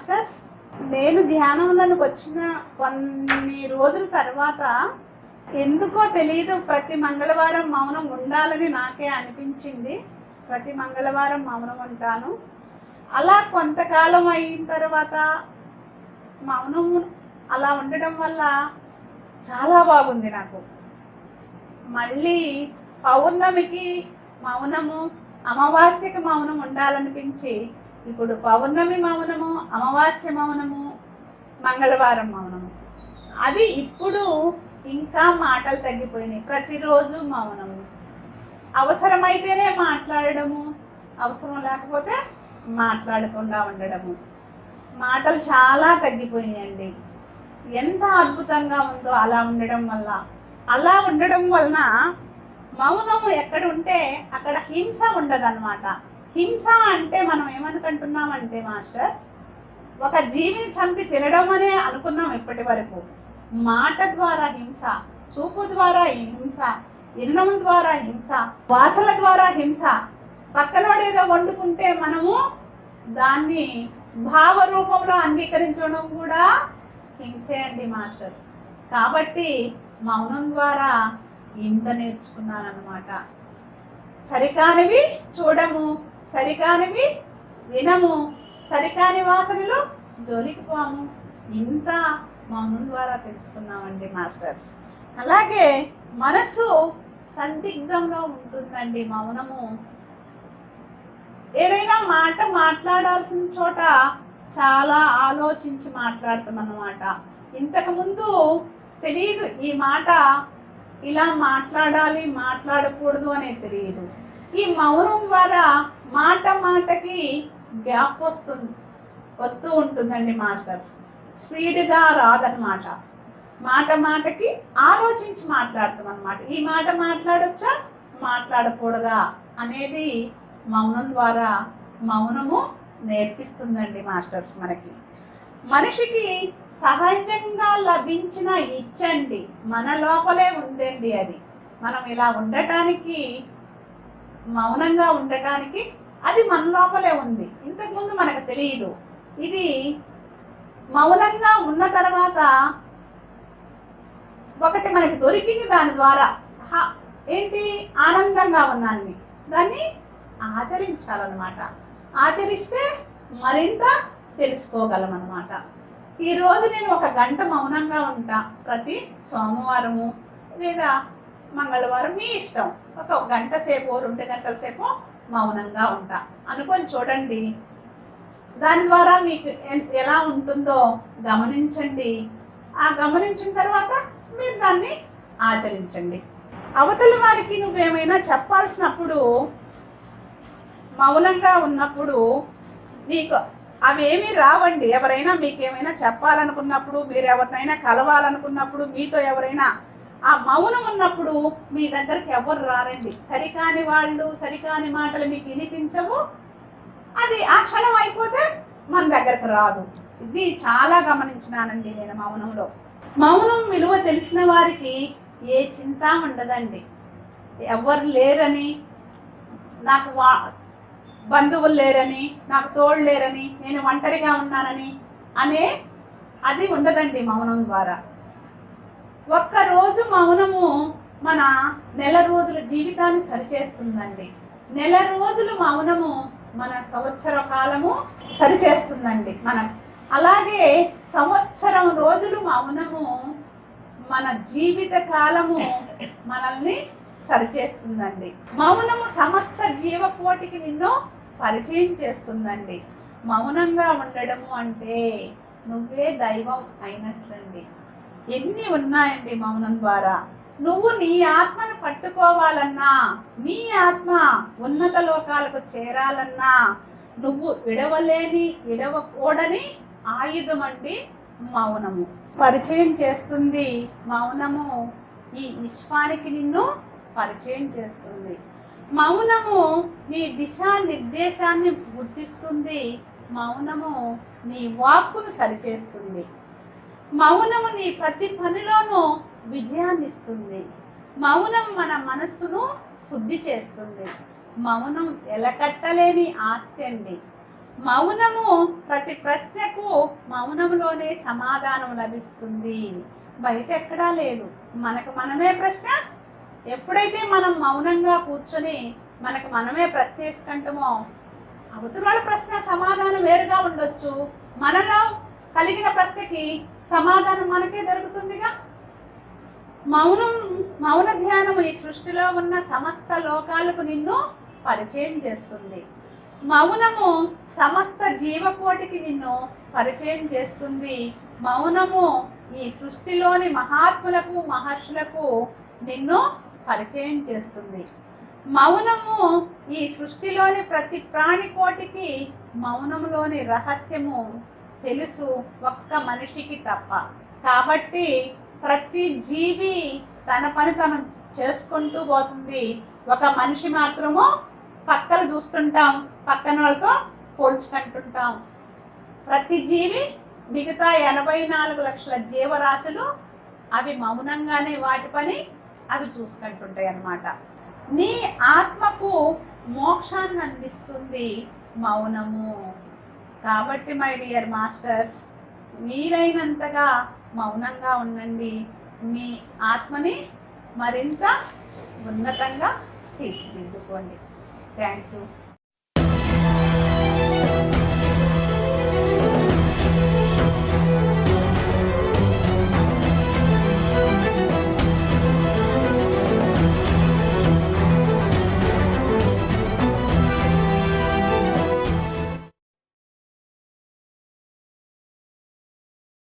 Masters, నేను ధ్యానంలోకి వచ్చిన కొన్ని రోజుల తర్వాత ఎందుకో తెలియదు, ప్రతి మంగళవారం మౌనం ఉండాలని నాకే అనిపించింది. ప్రతి మంగళవారం మౌనం ఉంటాను. అలా కొంతకాలం అయిన తర్వాత మౌనం అలా ఉండడం వల్ల చాలా బాగుంది నాకు. మళ్ళీ పౌర్ణమికి మౌనము, అమావాస్యకి మౌనం ఉండాలనిపించి ఇప్పుడు పౌర్ణమి మౌనము, అమావాస్య మౌనము, మంగళవారం మౌనము. అది ఇప్పుడు ఇంకా మాటలు తగ్గిపోయినాయి. ప్రతిరోజు మౌనము, అవసరమైతేనే మాట్లాడడము, అవసరం లేకపోతే మాట్లాడకుండా ఉండడము. మాటలు చాలా తగ్గిపోయినాయండి. ఎంత అద్భుతంగా ఉందో అలా ఉండడం వల్ల. అలా ఉండడం వలన మౌనము ఎక్కడ ఉంటే అక్కడ హింస ఉండదన్నమాట. హింస అంటే మనం ఏమనుకుంటున్నామంటే మాస్టర్స్, ఒక జీవిని చంపి తినడం అనే అనుకున్నాం ఇప్పటి వరకు. మాట ద్వారా హింస, చూపు ద్వారా హింస, వినడం ద్వారా హింస, వాసన ద్వారా హింస. పక్కనోడు ఏదో వండుకుంటే మనము దాన్ని భావ రూపంలో అంగీకరించడం కూడా హింసే అండి మాస్టర్స్. కాబట్టి మౌనం ద్వారా ఇంత నేర్చుకున్నాను అన్నమాట. సరికానివి చూడము, సరికానివి వినము, సరికాని వాసనలు జోలికి పోము. ఇంత మౌనం ద్వారా తెలుసుకున్నామండి మాస్టర్స్. అలాగే మనసు సందిగ్ధంలో ఉంటుందండి మౌనము. ఏదైనా మాట మాట్లాడాల్సిన చోట చాలా ఆలోచించి మాట్లాడతాం అన్నమాట. ఇంతకుముందు తెలియదు ఈ మాట ఇలా మాట్లాడాలి, మాట్లాడకూడదు అనేది తెలియదు. ఈ మౌనం ద్వారా మాట మాటకి గ్యాప్ వస్తూ ఉంటుందండి మాస్టర్స్. స్పీడ్గా రాదన్నమాట. మాట మాటకి ఆలోచించి మాట్లాడతాం అన్నమాట. ఈ మాట మాట్లాడొచ్చా, మాట్లాడకూడదా అనేది మౌనం ద్వారా మౌనము నేర్పిస్తుందండి మాస్టర్స్ మనకి. మనిషికి సహజంగా లభించిన ఇచ్చండి, మన లోపలే ఉందండి అది. మనం ఇలా ఉండటానికి, మౌనంగా ఉండటానికి అది మన లోపలే ఉంది. ఇంతకుముందు మనకు తెలియదు. ఇది మౌనంగా ఉన్న తర్వాత ఒకటి మనకి దొరికింది. దాని ద్వారా ఏంటి, ఆనందంగా ఉన్నాన్ని దాన్ని ఆచరించాలన్నమాట. ఆచరిస్తే మరింత తెలుసుకోగలం అన్నమాట. ఈరోజు నేను 1 గంట మౌనంగా ఉంటా. ప్రతి సోమవారము లేదా మంగళవారం, మీ ఇష్టం. 1 గంట సేపు, 2 గంటల సేపు మౌనంగా ఉంటా అనుకొని చూడండి. దాని ద్వారా మీకు ఎలా ఉంటుందో గమనించండి. ఆ గమనించిన తర్వాత మీరు దాన్ని ఆచరించండి. అవతలి వారికి నువ్వేమైనా చెప్పాల్సినప్పుడు, మౌనంగా ఉన్నప్పుడు నీకు అవేమీ రావండి. ఎవరైనా మీకు ఏమైనా చెప్పాలనుకున్నప్పుడు, మీరు ఎవరినైనా కలవాలనుకున్నప్పుడు, మీతో ఎవరైనా ఆ మౌనం ఉన్నప్పుడు మీ దగ్గరికి ఎవరు రారండి. సరికాని వాళ్ళు, సరికాని మాటలు మీకు వినిపించవు. అది ఆ క్షణం అయిపోతే మన దగ్గరకు రాదు. ఇది చాలా గమనించినానండి నేను మౌనంలో. మౌనం విలువ తెలిసిన వారికి ఏ చింత ఉండదండి. ఎవరు లేరని, నాకు బంధువులు లేరని, నాకు తోడు లేరని, నేను ఒంటరిగా ఉన్నానని అది ఉండదండి మౌనం ద్వారా. ఒక్కరోజు మౌనము మన నెల రోజుల జీవితాన్ని సరిచేస్తుందండి. నెల రోజులు మౌనము మన సంవత్సర కాలము సరిచేస్తుందండి అలాగే సంవత్సరం రోజులు మౌనము మన జీవిత కాలము మనల్ని సరిచేస్తుందండి. మౌనము సమస్త జీవకోటికి నిన్ను పరిచయం చేస్తుందండి. మౌనంగా ఉండడము అంటే నువ్వే దైవం అయినట్లండి. ఎన్ని ఉన్నాయండి మౌనం ద్వారా. నువ్వు నీ ఆత్మను పట్టుకోవాలన్నా, నీ ఆత్మ ఉన్నత లోకాలకు చేరాలన్నా నువ్వు విడవకూడని ఆయుధం అండి మౌనము. పరిచయం చేస్తుంది మౌనము. ఈ విశ్వానికి నిన్ను పరిచయం చేస్తుంది. మౌనము నీ దిశా నిర్దేశాన్ని గుర్తిస్తుంది. మౌనము నీ వాక్కును సరిచేస్తుంది. మౌనము నీ ప్రతి పనిలోనూ విజయాన్ని ఇస్తుంది. మౌనం మన మనస్సును శుద్ధి చేస్తుంది. మౌనం ఎలకట్టలేని ఆస్తి అండి. మౌనము ప్రతి ప్రశ్నకు మౌనములోనే సమాధానం లభిస్తుంది, బయట ఎక్కడా లేదు. మనకు మనమే ప్రశ్న. ఎప్పుడైతే మనం మౌనంగా కూర్చొని మనకు మనమే ప్రశ్న వేసుకుంటామో, అవతల వాళ్ళ ప్రశ్న సమాధానం వేరుగా ఉండొచ్చు, మనలో కలిగిన ప్రశ్నకి సమాధానం మనకే దొరుకుతుందిగా. మౌన ధ్యానము ఈ సృష్టిలో ఉన్న సమస్త లోకాలకు నిన్ను పరిచయం చేస్తుంది. మౌనము సమస్త జీవకోటికి నిన్ను పరిచయం చేస్తుంది. మౌనము ఈ సృష్టిలోని మహాత్ములకు మహర్షులకు నిన్ను పరిచయం చేస్తుంది. మౌనము ఈ సృష్టిలోని ప్రతి ప్రాణికోటికి మౌనములోని రహస్యము తెలుసు, ఒక్క మనిషికి తప్ప. కాబట్టి ప్రతి జీవి తన పని తను చేసుకుంటూ పోతుంది. ఒక మనిషి మాత్రము పక్కలు చూస్తుంటాం, పక్కన వాళ్ళతో పోల్చుకుంటుంటాం. ప్రతి జీవి మిగతా 84 లక్షల జీవరాశులు అవి మౌనంగానే వాటి పని అవి చూసుకుంటుంటాయి అన్నమాట. నీ ఆత్మకు మోక్షాన్ని అందిస్తుంది మౌనము. కాబట్టి మై డియర్ మాస్టర్స్, వీలైనంతగా మౌనంగా ఉండండి. మీ ఆత్మని మరింత ఉన్నతంగా తీర్చిదిద్దుకోండి. Thank you.